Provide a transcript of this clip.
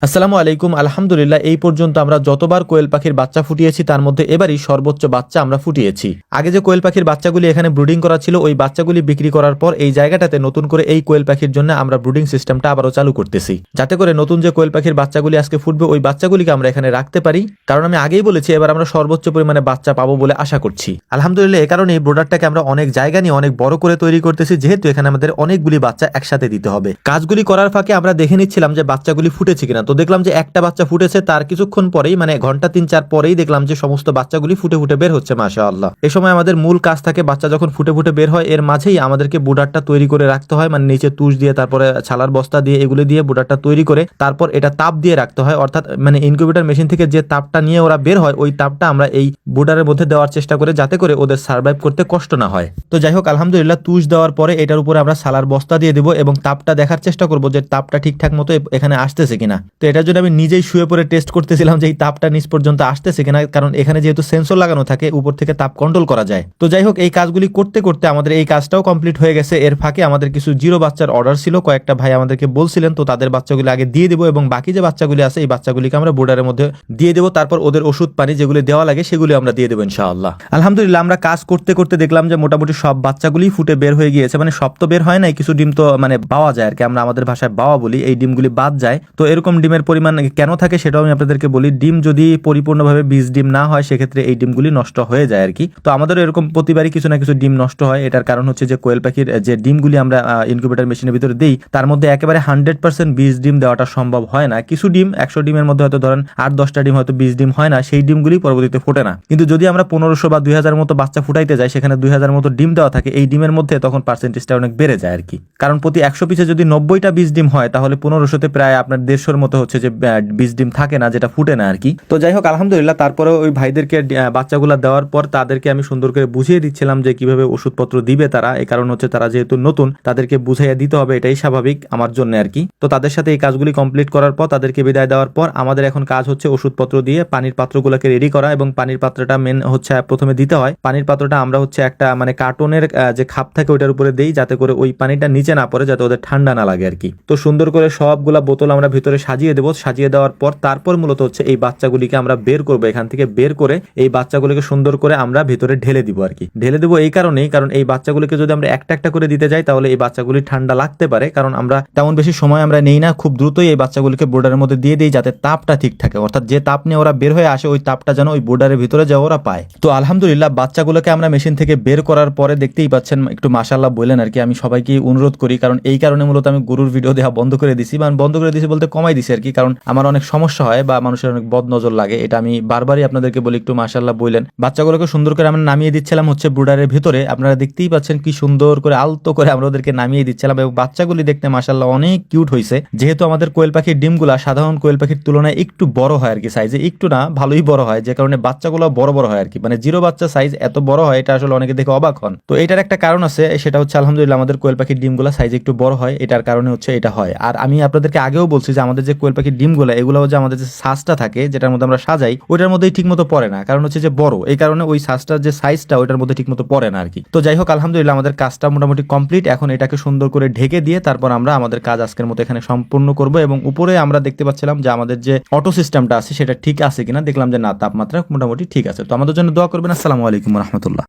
আসসালামু আলাইকুম। আলহামদুলিল্লাহ, এই পর্যন্ত আমরা যতবার কোয়েল পাখির বাচ্চা ফুটিয়েছি তার মধ্যে এবারই সর্বোচ্চ বাচ্চা আমরা ফুটিয়েছি। আগে যে কোয়েল পাখির বাচ্চাগুলি এখানে ব্রুডিং করা ছিল, ওই বাচ্চাগুলি বিক্রি করার পর এই জায়গাটাতে নতুন করে এই কোয়েল পাখির জন্য আমরা ব্রুডিং সিস্টেমটা আবারও চালু করতেছি, যাতে করে নতুন যে কোয়েল পাখির বাচ্চাগুলি আজকে ফুটবে ওই বাচ্চাগুলিকে আমরা এখানে রাখতে পারি। কারণ আমি আগেই বলেছি এবার আমরা সর্বোচ্চ পরিমাণে বাচ্চা পাবো বলে আশা করছি। আলহামদুলিল্লাহ, এ কারণে এই ব্রোডারটাকে আমরা অনেক জায়গা নিয়ে অনেক বড় করে তৈরি করতেছি, যেহেতু এখানে আমাদের অনেকগুলি বাচ্চা একসাথে দিতে হবে। কাজগুলি করার ফাঁকে আমরা দেখে নিচ্ছিলাম যে বাচ্চাগুলি ফুটেছে কিনা। তো দেখলাম যে একটা বাচ্চা ফুটেছে, তার কিছুক্ষণ পরেই মানে ঘন্টা 3-4 পরেই দেখলাম যে সমস্ত বাচ্চাগুলি ফুটে ফুটে বের হচ্ছে। মাশাআল্লাহ, এই সময় আমাদের মূল কাজ থাকে বাচ্চা যখন ফুটে ফুটে বের হয় এর মাঝেই আমাদেরকে বুডারটা তৈরি করে রাখতে হয়, মানে নিচে তুষ দিয়ে তারপরে ছালার বস্তা দিয়ে এগুলো দিয়ে বুডারটা তৈরি করে তারপর এটা তাপ দিয়ে রাখতে হয়। অর্থাৎ মানে ইনকিউবেটর মেশিন থেকে যে তাপটা নিয়ে ওরা বের হয় ওই তাপটা আমরা এই বুডারের মধ্যে দেওয়ার চেষ্টা করে, যাতে করে ওদের সার্ভাইভ করতে কষ্ট না হয়। তো যাই হোক, আলহামদুলিল্লাহ, তুষ দেওয়ার পরে এটার উপরে আমরা ছালার বস্তা দিয়ে দেবো এবং তাপটা দেখার চেষ্টা করবো যে তাপটা ঠিকঠাক মতো এখানে আসতেছে কিনা। তো এটার জন্য আমি নিজেই শুয়ে পড়ে টেস্ট করতেছিলাম যে এই তাপটা নিচ পর্যন্ত আসতেছে কিনা, কারণ এখানে যেহেতু সেন্সর লাগানো থাকে উপর থেকে তাপ কন্ট্রোল করা যায়। তো যাই হোক, এই কাজগুলি করতে করতে আমাদের এই কাজটাও কমপ্লিট হয়ে গেছে। এর ফাঁকে আমাদের কিছু জিরো বাচ্চার অর্ডার ছিল, কয়েকটা ভাই আমাদেরকে বলছিলেন, তো তাদের বাচ্চাগুলি আগে দিয়ে দেবো এবং বাকি যে বাচ্চাগুলি আছে এই বাচ্চাগুলিকে আমরা বোর্ডারের মধ্যে দিয়ে দেবো। তারপর ওদের ওষুধ পানি যেগুলি দেওয়া লাগে সেগুলি আমরা দিয়ে দেবো ইনশাআল্লাহ। আলহামদুলিল্লাহ, আমরা কাজ করতে করতে দেখলাম যে মোটামুটি সব বাচ্চাগুলি ফুটে বের হয়ে গিয়েছে। মানে সব তো বের হয় নাই, কিছু ডিম তো মানে পাওয়া যায় আর কি, আমরা আমাদের ভাষায় বাওয়া বলি, এই ডিমগুলি বাদ যায়। তো এরকম ডিমের পরিমাণ কেন থাকে সেটাও আমি আপনাদেরকে বলি। ডিম যদি পরিপূর্ণভাবে বীজ ডিম না হয় সেক্ষেত্রে এই ডিমগুলি নষ্ট হয়ে যায় আর কি। তো আমাদেরও এরকম প্রতিবারই কিছু না কিছু ডিম নষ্ট হয়। এটার কারণ হচ্ছে যে কোয়েল পাখির যে ডিমগুলি আমরা ইনকিউবেটর মেশিনের ভিতরে দিই তার মধ্যে একেবারে 100% বীজ ডিম দেওয়াটা সম্ভব হয় না। কিছু ডিম 100 ডিমের মধ্যে হয়তো ধরেন 8-10টা ডিম হয়তো বীজ ডিম হয় না, সেই ডিমগুলি পরবর্তীতে ফোটে না। কিন্তু যদি আমরা 1500 বা 2000 মতো বাচ্চা ফুটাইতে যাই, সেখানে 2000 মতো ডিম দেওয়া থাকে, এই ডিমের মধ্যে তখন পার্সেন্টেজটা অনেক বেড়ে যায় আর কি। কারণ প্রতি 100 পিসে যদি 90টা বীজ ডিম হয় তাহলে 1500তে প্রায় আপনার 150-র মতো হচ্ছে যে বীজ ডিম থাকে না, যেটা ফুটে না আর কি। তো যাই হোক, আলহামদুলিল্লাহ, তারপরে ওই ভাইদেরকে বাচ্চাগুলো দেওয়ার পর তাদেরকে আমি সুন্দর করে বুঝিয়ে দিচ্ছিলাম যে কিভাবে ওষুধপত্র দিবে তারা। এই কারণ হচ্ছে তারা যেহেতু নতুন, তাদেরকে বুঝাইয়া দিতে হবে, এটাই স্বাভাবিক আমার জন্য আর কি। তো তাদের সাথে এই কাজগুলি কমপ্লিট করার পর তাদেরকে বিদায় দেওয়ার পর আমাদের এখন কাজ হচ্ছে ওষুধপত্র দিয়ে পানির পাত্রগুলোকে রেডি করা। এবং পানির পাত্রটা মেন হচ্ছে প্রথমে দিতে হয়। পানির পাত্রটা আমরা হচ্ছে একটা মানে কার্টনের যে খাপ থাকে ওইটার উপরে দেই, যাতে করে ওই পানিটা নিচে না পড়ে, যাতে ওদের ঠান্ডা না লাগে আর কি। তো সুন্দর করে সবগুলা বোতল আমরা ভিতরে সাজিয়ে দেবো। সাজিয়ে দেওয়ার পর তারপর মূলত হচ্ছে এই বাচ্চাগুলিকে আমরা বের করবো। এখান থেকে বের করে এই বাচ্চাগুলিকে সুন্দর করে আমরা ভিতরে ঢেলে দিব আর কি। ঢেলে দেবো এই কারণেই, কারণ এই বাচ্চাগুলিকে যদি আমরা একটা একটা করে দিতে যাই তাহলে এই বাচ্চাগুলি ঠান্ডা লাগতে পারে। কারণ আমরা তেমন বেশি সময় আমরা নেই না, খুব দ্রুতই এই বাচ্চাগুলিকে বোর্ডারের মধ্যে দিয়ে দিই, যাতে তাপটা ঠিক থাকে। অর্থাৎ যে তাপ নিয়ে ওরা বের হয়ে আসে ওই তাপটা যেন ওই বোর্ডারের ভিতরে যাওয়া ওরা পায়। তো আলহামদুলিল্লাহ, বাচ্চাগুলোকে আমরা মেশিন থেকে বের করার পরে দেখতেই পাচ্ছেন, একটু মাশাআল্লাহ বললেন আর কি। আমি সবাইকে অনুরোধ করি, কারণ এই কারণে মূলত আমি গরুর ভিডিও দেওয়া বন্ধ করে দিছি, মানে বন্ধ করে দিছি বলতে কমাই দিছি আর কি। কারণ আমার অনেক সমস্যা হয় বা মানুষের অনেক বদ নজর লাগে, এটা আমি বারবারই আপনাদেরকে বলি। একটু মাশাআল্লাহ বললেন। বাচ্চাগুলোকে সুন্দর করে আমরা নামিয়ে দিচ্ছিলাম হচ্ছে ব্রুডারের ভিতরে। আপনারা দেখতেই পাচ্ছেন কি সুন্দর করে আলতো করে আমরা ওদেরকে নামিয়ে দিচ্ছিলাম এবং বাচ্চাগুলি দেখতে মাশাআল্লাহ অনেক কিউট হয়েছে। যেহেতু আমাদের কোয়েল পাখির ডিমগুলা সাধারণ কোয়েল পাখির তুলনায় একটু বড় হয় আর কি, সাইজে একটু না ভালোই বড় হয়, যে কারণে বাচ্চাগুলো বড় বড় হয় আর কি। মানে জিরো বাচ্চা সাইজ এত বড় হয়, এটা আসলে অনেকে দেখে অবাক হন। তো এটার একটা কারণ আছে, সেটা হচ্ছে আলহামদুলিল্লাহ আমাদের কোয়েল পাখির ডিমগুলা সাইজ একটু বড় হয়, এটার কারণে হচ্ছে এটা হয়। আর আমি আপনাদেরকে আগেও বলছি যে আমাদের যে কোয়েল পাখির ডিমগুলা এগুলো যে আমাদের যে সাজটা থাকে যেটার মধ্যে আমরা সাজাই ওইটার মধ্যে ঠিক মতো পড়ে না, কারণ হচ্ছে যে বড়, এই কারণে ওই সাজটার যে সাইজটা ওইটার মধ্যে ঠিক মতো পড়ে না আর কি। তো যাই হোক, আলহামদুলিল্লাহ আমাদের কাজটা মোটামুটি কমপ্লিট। এখন এটাকে সুন্দর করে ঢেকে দিয়ে তারপর আমরা আমাদের কাজ আজকের মতো এখানে সম্পূর্ণ করব। এবং উপরে আমরা দেখতে পাচ্ছিলাম যে আমাদের যে অটো সিস্টেমটা আছে সেটা ঠিক আছে কিনা, দেখলাম যে না, তাপমাত্রা মোটামুটি ঠিক আছে। তো আমাদের জন্য দোয়া করবেন। আসসালামু আলাইকুম রহমতুল্লাহ।